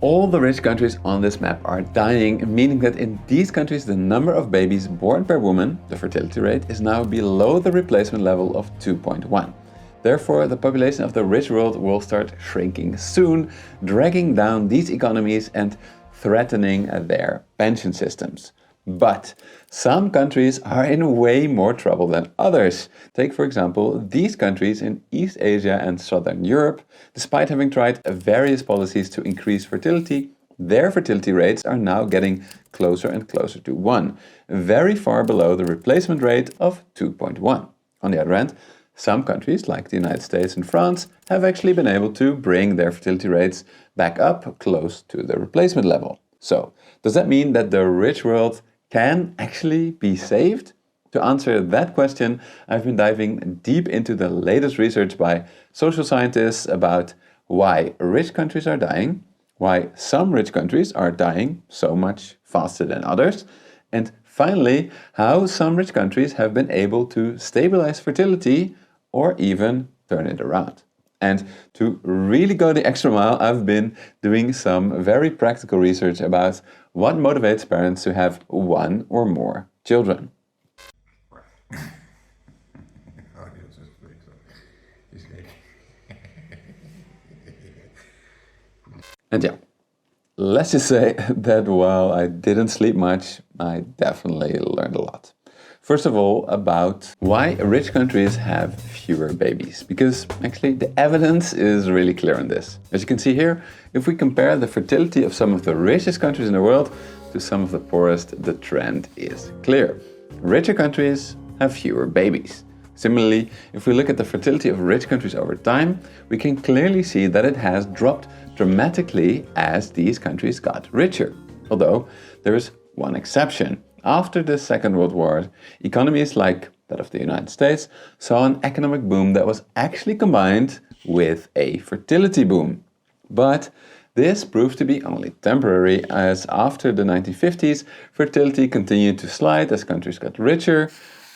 All the rich countries on this map are dying, meaning that in these countries the number of babies born per woman, the fertility rate, is now below the replacement level of 2.1. Therefore, the population of the rich world will start shrinking soon, dragging down these economies and threatening their pension systems. But some countries are in way more trouble than others. Take, for example, these countries in East Asia and Southern Europe. Despite having tried various policies to increase fertility, their fertility rates are now getting closer and closer to 1, very far below the replacement rate of 2.1. On the other hand, some countries, like the United States and France, have actually been able to bring their fertility rates back up close to the replacement level. So, does that mean that the rich world can actually be saved? To answer that question, I've been diving deep into the latest research by social scientists about why rich countries are dying, why some rich countries are dying so much faster than others, and finally, how some rich countries have been able to stabilize fertility or even turn it around. And to really go the extra mile, I've been doing some very practical research about what motivates parents to have one or more children. And yeah, let's just say that while I didn't sleep much, I definitely learned a lot. First of all, about why rich countries have fewer babies, because actually the evidence is really clear on this. As you can see here, if we compare the fertility of some of the richest countries in the world to some of the poorest, the trend is clear. Richer countries have fewer babies. Similarly, if we look at the fertility of rich countries over time, we can clearly see that it has dropped dramatically as these countries got richer. Although there is one exception. After the Second World War, economies like that of the United States saw an economic boom that was actually combined with a fertility boom. But this proved to be only temporary, as after the 1950s, fertility continued to slide as countries got richer,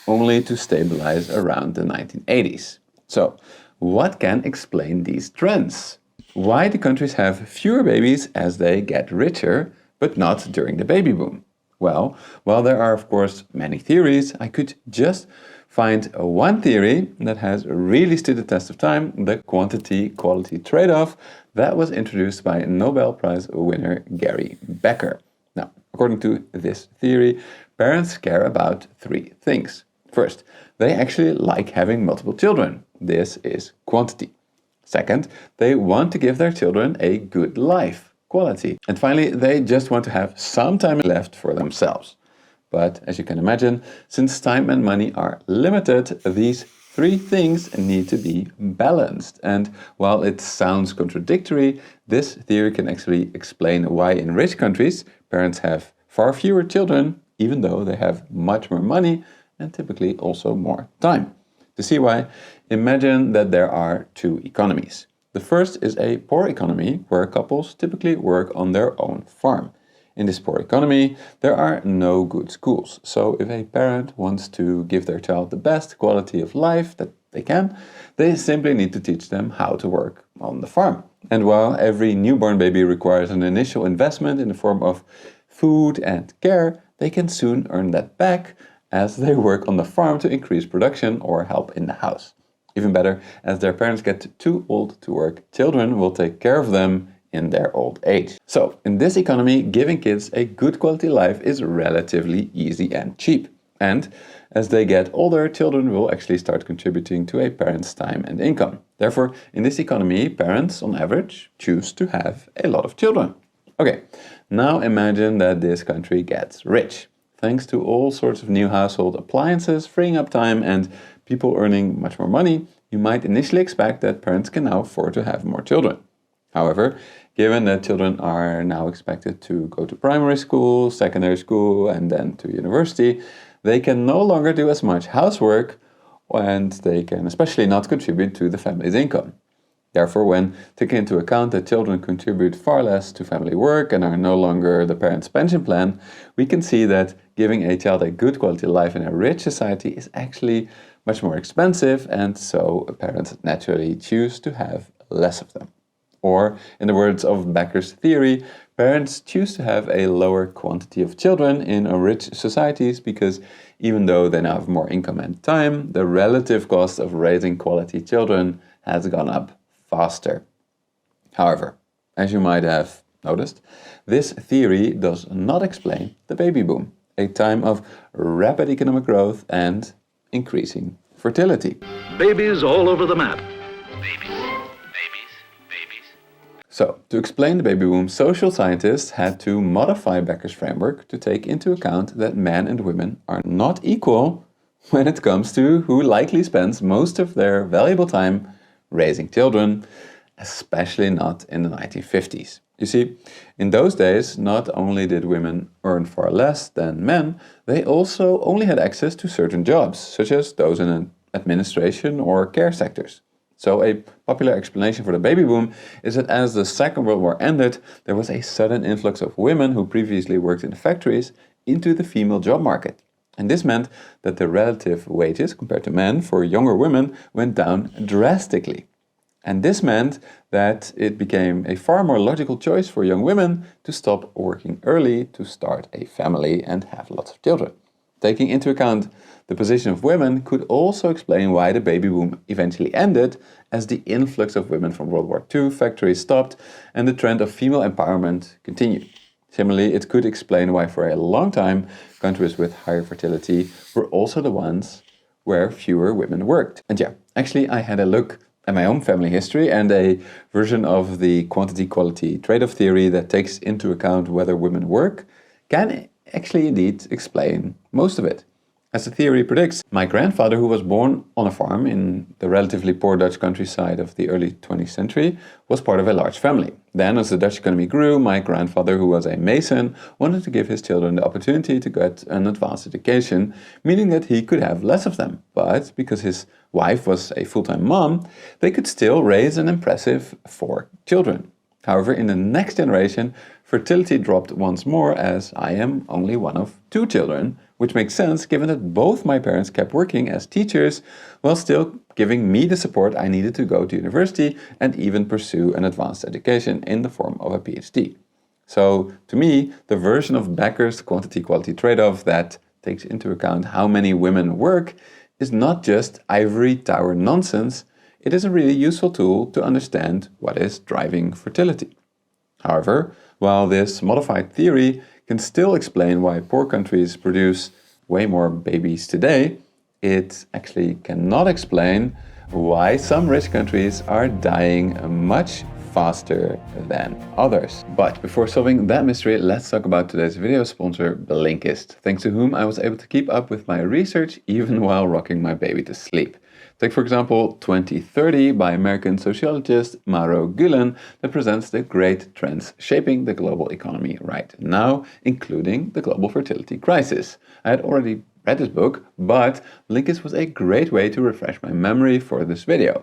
only to stabilize around the 1980s. So, what can explain these trends? Why do countries have fewer babies as they get richer, but not during the baby boom? Well, while there are of course many theories, I could just find one theory that has really stood the test of time, the quantity-quality trade-off that was introduced by Nobel Prize winner Gary Becker. Now, according to this theory, parents care about three things. First, they actually like having multiple children. This is quantity. Second, they want to give their children a good life. Quality. And finally, they just want to have some time left for themselves. But as you can imagine, since time and money are limited, these three things need to be balanced. And while it sounds contradictory, this theory can actually explain why in rich countries parents have far fewer children, even though they have much more money and typically also more time. To see why, imagine that there are two economies. The first is a poor economy where couples typically work on their own farm. In this poor economy, there are no good schools. So if a parent wants to give their child the best quality of life that they can, they simply need to teach them how to work on the farm. And while every newborn baby requires an initial investment in the form of food and care, they can soon earn that back as they work on the farm to increase production or help in the house. Even better, as their parents get too old to work, children will take care of them in their old age. So, in this economy, giving kids a good quality life is relatively easy and cheap. And as they get older, children will actually start contributing to a parent's time and income. Therefore, in this economy, parents, on average, choose to have a lot of children. Okay, now imagine that this country gets rich. Thanks to all sorts of new household appliances, freeing up time, and people earning much more money, you might initially expect that parents can now afford to have more children. However, given that children are now expected to go to primary school, secondary school, and then to university, they can no longer do as much housework, and they can especially not contribute to the family's income. Therefore, when taking into account that children contribute far less to family work and are no longer the parent's pension plan, we can see that giving a child a good quality life in a rich society is actually much more expensive, and so parents naturally choose to have less of them. Or, in the words of Becker's theory, parents choose to have a lower quantity of children in rich societies because even though they now have more income and time, the relative cost of raising quality children has gone up faster. However, as you might have noticed, this theory does not explain the baby boom, a time of rapid economic growth and increasing fertility. Babies all over the map. So, to explain the baby boom, social scientists had to modify Becker's framework to take into account that men and women are not equal when it comes to who likely spends most of their valuable time raising children, especially not in the 1950s. You see, in those days, not only did women earn far less than men, they also only had access to certain jobs, such as those in administration or care sectors. So a popular explanation for the baby boom is that as the Second World War ended, there was a sudden influx of women who previously worked in factories into the female job market. And this meant that the relative wages compared to men for younger women went down drastically. And this meant that it became a far more logical choice for young women to stop working early to start a family and have lots of children. Taking into account the position of women could also explain why the baby boom eventually ended, as the influx of women from World War II factories stopped and the trend of female empowerment continued. Similarly, it could explain why for a long time countries with higher fertility were also the ones where fewer women worked. And yeah, actually I had a look at my own family history, and a version of the quantity-quality trade-off theory that takes into account whether women work can actually indeed explain most of it. As the theory predicts, my grandfather, who was born on a farm in the relatively poor Dutch countryside of the early 20th century, was part of a large family. Then, as the Dutch economy grew, my grandfather, who was a mason, wanted to give his children the opportunity to get an advanced education, meaning that he could have less of them. But because his wife was a full-time mom, they could still raise an impressive 4 children. However, in the next generation, fertility dropped once more, as I am only one of 2 children, which makes sense given that both my parents kept working as teachers while still giving me the support I needed to go to university and even pursue an advanced education in the form of a PhD. So, to me, the version of Becker's quantity-quality trade-off that takes into account how many women work is not just ivory tower nonsense. It is a really useful tool to understand what is driving fertility. However, while this modified theory can still explain why poor countries produce way more babies today, it actually cannot explain why some rich countries are dying much faster than others. But before solving that mystery, let's talk about today's video sponsor, Blinkist, thanks to whom I was able to keep up with my research even while rocking my baby to sleep. Take, for example, 2030 by American sociologist Maro Gulen that presents the great trends shaping the global economy right now, including the global fertility crisis. I had already read this book, but Blinkist was a great way to refresh my memory for this video.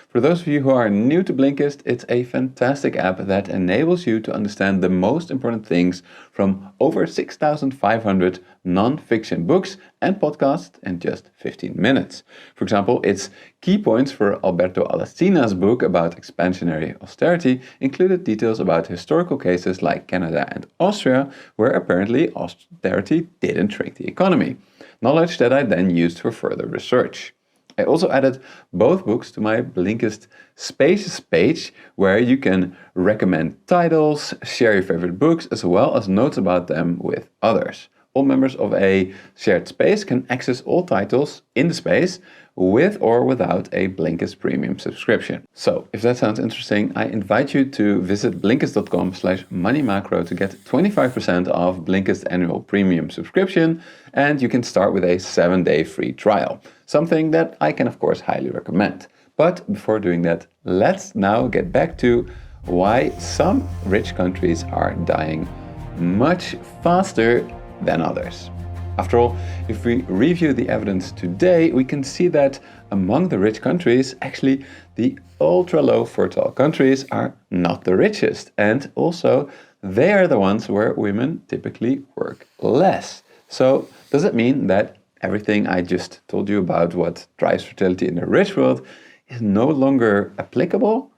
For those of you who are new to Blinkist, it's a fantastic app that enables you to understand the most important things from over 6,500 non-fiction books and podcasts in just 15 minutes. For example, its key points for Alberto Alessina's book about expansionary austerity included details about historical cases like Canada and Austria, where apparently austerity didn't shrink the economy. Knowledge that I then used for further research. I also added both books to my Blinkist Spaces page, where you can recommend titles, share your favorite books, as well as notes about them with others. All members of a shared space can access all titles in the space with or without a Blinkist premium subscription. So, if that sounds interesting, I invite you to visit blinkist.com/moneymacro to get 25% off Blinkist annual premium subscription, and you can start with a 7-day free trial, something that I can of course highly recommend. But before doing that, let's now get back to why some rich countries are dying much faster than others. After all, if we review the evidence today, we can see that among the rich countries, actually the ultra-low fertile countries are not the richest, and also they are the ones where women typically work less. So does it mean that everything I just told you about what drives fertility in the rich world is no longer applicable?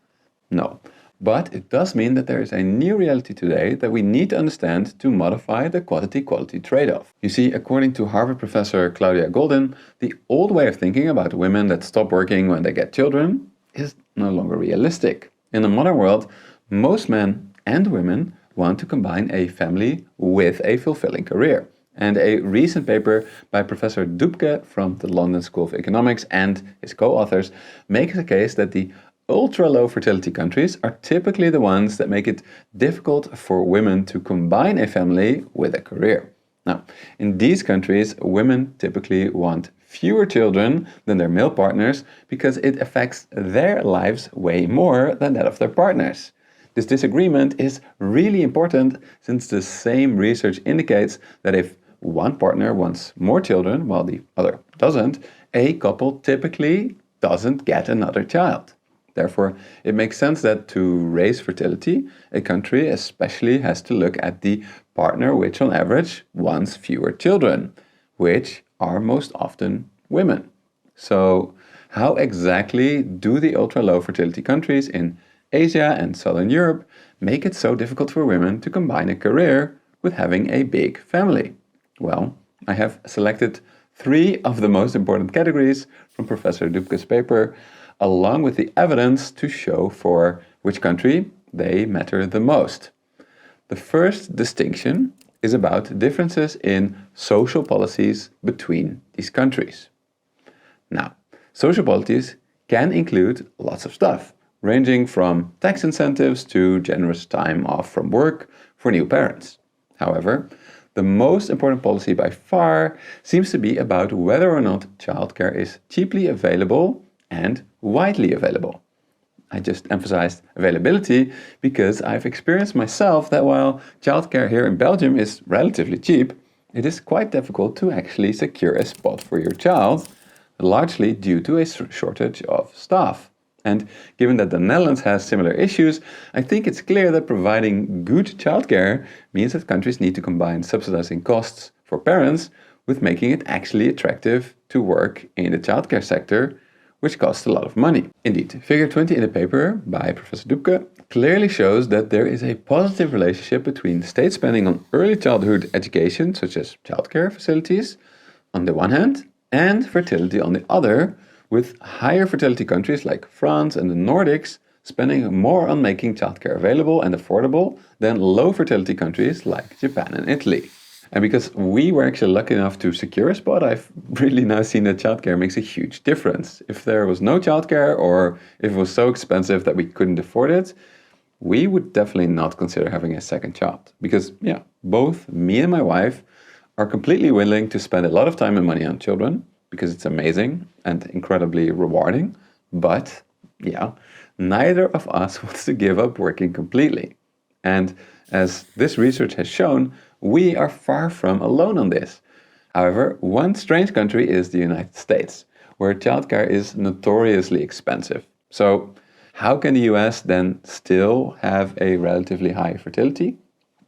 No. But it does mean that there is a new reality today that we need to understand to modify the quantity-quality trade-off. You see, according to Harvard professor Claudia Golden, the old way of thinking about women that stop working when they get children is no longer realistic. In the modern world, most men and women want to combine a family with a fulfilling career. And a recent paper by Professor Dubke from the London School of Economics and his co-authors makes the case that the ultra-low fertility countries are typically the ones that make it difficult for women to combine a family with a career. Now, in these countries, women typically want fewer children than their male partners because it affects their lives way more than that of their partners. This disagreement is really important since the same research indicates that if one partner wants more children while the other doesn't, a couple typically doesn't get another child. Therefore, it makes sense that to raise fertility, a country especially has to look at the partner which on average wants fewer children, which are most often women. So, how exactly do the ultra-low fertility countries in Asia and Southern Europe make it so difficult for women to combine a career with having a big family? Well, I have selected 3 of the most important categories from Professor Dubke's paper, along with the evidence to show for which country they matter the most. The first distinction is about differences in social policies between these countries. Now, social policies can include lots of stuff, ranging from tax incentives to generous time off from work for new parents. However, the most important policy by far seems to be about whether or not childcare is cheaply available and widely available. I just emphasized availability because I've experienced myself that while childcare here in Belgium is relatively cheap, it is quite difficult to actually secure a spot for your child, largely due to a shortage of staff. And given that the Netherlands has similar issues, I think it's clear that providing good childcare means that countries need to combine subsidizing costs for parents with making it actually attractive to work in the childcare sector, which costs a lot of money. Indeed, figure 20 in the paper by Professor Dubke clearly shows that there is a positive relationship between state spending on early childhood education, such as childcare facilities, on the one hand, and fertility on the other, with higher fertility countries like France and the Nordics spending more on making childcare available and affordable than low fertility countries like Japan and Italy. And because we were actually lucky enough to secure a spot, I've really now seen that childcare makes a huge difference. If there was no childcare or if it was so expensive that we couldn't afford it, we would definitely not consider having a second child. Because, yeah, both me and my wife are completely willing to spend a lot of time and money on children because it's amazing and incredibly rewarding. But, yeah, neither of us wants to give up working completely. And as this research has shown, we are far from alone on this. However, one strange country is the United States, where childcare is notoriously expensive. So, how can the US then still have a relatively high fertility?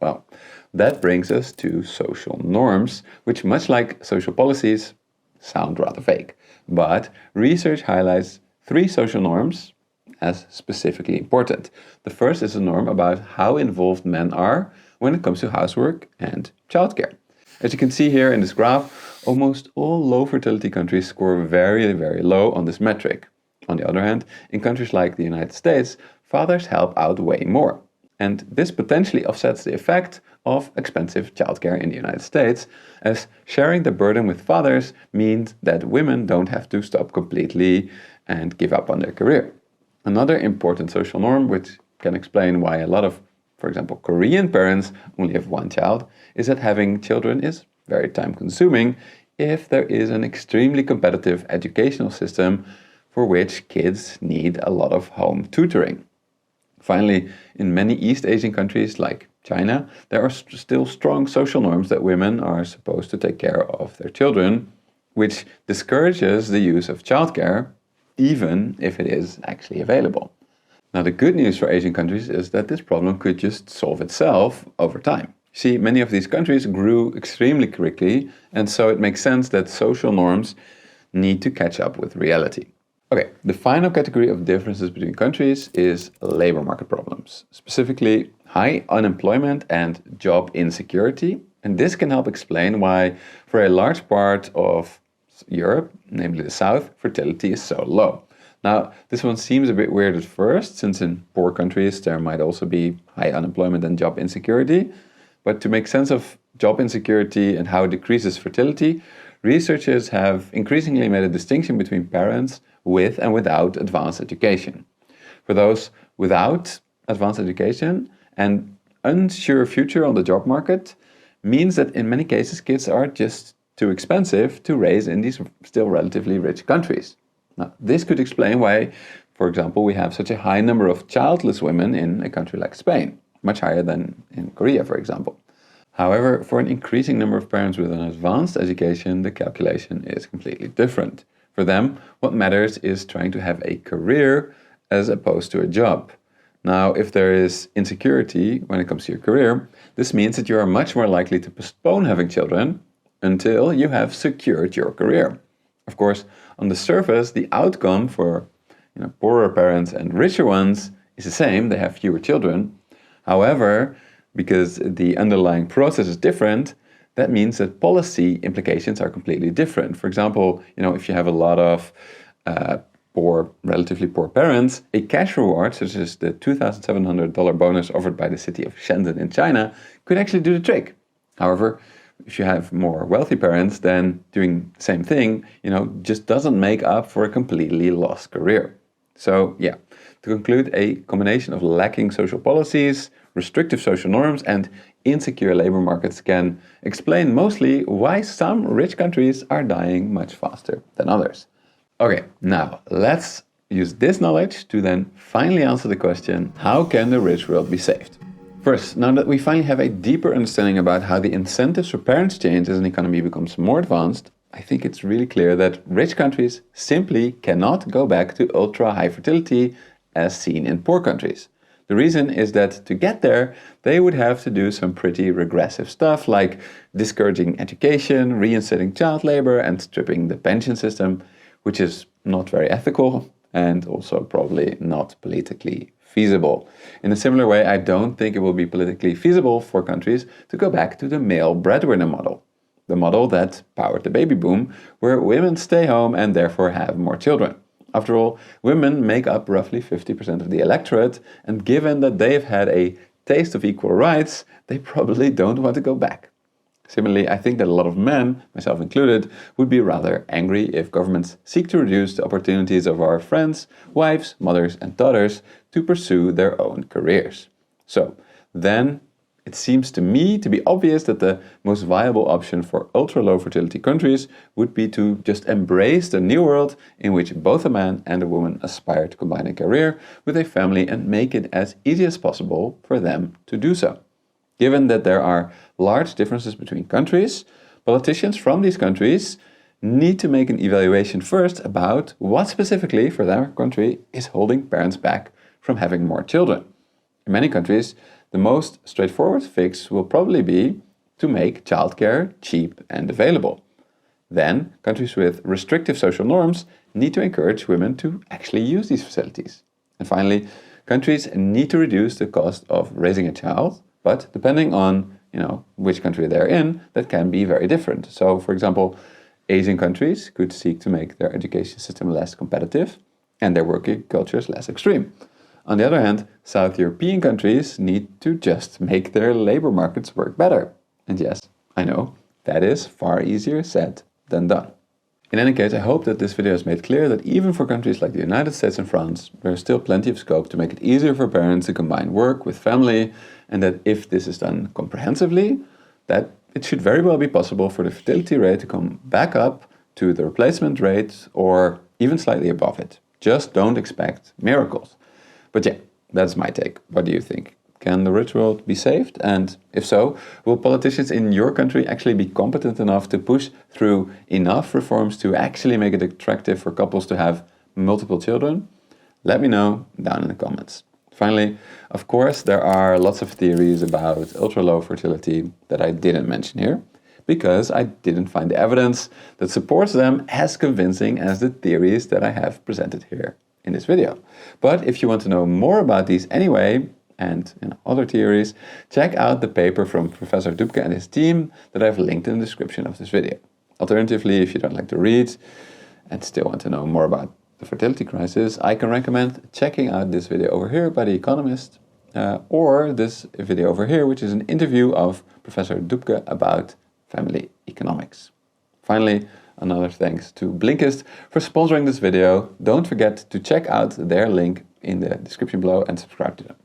Well, that brings us to social norms, which, much like social policies, sound rather vague. But research highlights 3 social norms as specifically important. The first is a norm about how involved men are when it comes to housework and childcare. As you can see here in this graph, almost all low fertility countries score very, very low on this metric. On the other hand, in countries like the United States, fathers help out way more. And this potentially offsets the effect of expensive childcare in the United States, as sharing the burden with fathers means that women don't have to stop completely and give up on their career. Another important social norm, which can explain why a lot of, for example, Korean parents only have one child, is that having children is very time consuming if there is an extremely competitive educational system for which kids need a lot of home tutoring. Finally, in many East Asian countries like China, there are still strong social norms that women are supposed to take care of their children, which discourages the use of childcare, even if it is actually available. Now, the good news for Asian countries is that this problem could just solve itself over time. See, many of these countries grew extremely quickly, and so it makes sense that social norms need to catch up with reality. Okay, the final category of differences between countries is labor market problems, specifically high unemployment and job insecurity. And this can help explain why, for a large part of Europe, namely the South, fertility is so low. Now, this one seems a bit weird at first, since in poor countries there might also be high unemployment and job insecurity. But to make sense of job insecurity and how it decreases fertility, researchers have increasingly made a distinction between parents with and without advanced education. For those without advanced education, an unsure future on the job market means that in many cases kids are just too expensive to raise in these still relatively rich countries. Now, this could explain why, for example, we have such a high number of childless women in a country like Spain, much higher than in Korea, for example. However, for an increasing number of parents with an advanced education, the calculation is completely different. For them, what matters is trying to have a career as opposed to a job. Now, if there is insecurity when it comes to your career, this means that you are much more likely to postpone having children until you have secured your career. Of course, on the surface, the outcome for poorer parents and richer ones is the same. They have fewer children. However, because the underlying process is different, that means that policy implications are completely different. For example, if you have a lot of relatively poor parents, a cash reward, such as the $2,700 bonus offered by the city of Shenzhen in China, could actually do the trick. However, if you have more wealthy parents, then doing the same thing, just doesn't make up for a completely lost career. So yeah, to conclude, a combination of lacking social policies, restrictive social norms, and insecure labor markets can explain mostly why some rich countries are dying much faster than others. Okay, now let's use this knowledge to then finally answer the question, how can the rich world be saved? First, now that we finally have a deeper understanding about how the incentives for parents change as an economy becomes more advanced, I think it's really clear that rich countries simply cannot go back to ultra-high fertility as seen in poor countries. The reason is that to get there, they would have to do some pretty regressive stuff like discouraging education, reinstating child labor, and stripping the pension system, which is not very ethical and also probably not politically feasible. In a similar way, I don't think it will be politically feasible for countries to go back to the male breadwinner model, the model that powered the baby boom, where women stay home and therefore have more children. After all, women make up roughly 50% of the electorate, and given that they've had a taste of equal rights, they probably don't want to go back. Similarly, I think that a lot of men, myself included, would be rather angry if governments seek to reduce the opportunities of our friends, wives, mothers, and daughters to pursue their own careers. So then it seems to me to be obvious that the most viable option for ultra-low fertility countries would be to just embrace the new world in which both a man and a woman aspire to combine a career with a family and make it as easy as possible for them to do so. Given that there are large differences between countries, politicians from these countries need to make an evaluation first about what specifically for their country is holding parents back from having more children. In many countries, the most straightforward fix will probably be to make childcare cheap and available. Then, countries with restrictive social norms need to encourage women to actually use these facilities. And finally, countries need to reduce the cost of raising a child, but depending on which country they're in, that can be very different. So, for example, Asian countries could seek to make their education system less competitive and their working cultures less extreme. On the other hand, South European countries need to just make their labor markets work better. And yes, I know, that is far easier said than done. In any case, I hope that this video has made clear that even for countries like the United States and France, there is still plenty of scope to make it easier for parents to combine work with family, and that if this is done comprehensively, that it should very well be possible for the fertility rate to come back up to the replacement rate or even slightly above it. Just don't expect miracles. But yeah, that's my take. What do you think? Can the rich world be saved? And if so, will politicians in your country actually be competent enough to push through enough reforms to actually make it attractive for couples to have multiple children? Let me know down in the comments. Finally, of course, there are lots of theories about ultra-low fertility that I didn't mention here. because I didn't find evidence that supports them as convincing as the theories that I have presented here in this video. But if you want to know more about these anyway, and other theories, check out the paper from Professor Dubke and his team that I've linked in the description of this video. Alternatively, if you don't like to read and still want to know more about the fertility crisis, I can recommend checking out this video over here by The Economist, or this video over here, which is an interview of Professor Dubke about family economics. Finally, another thanks to Blinkist for sponsoring this video. Don't forget to check out their link in the description below and subscribe to them.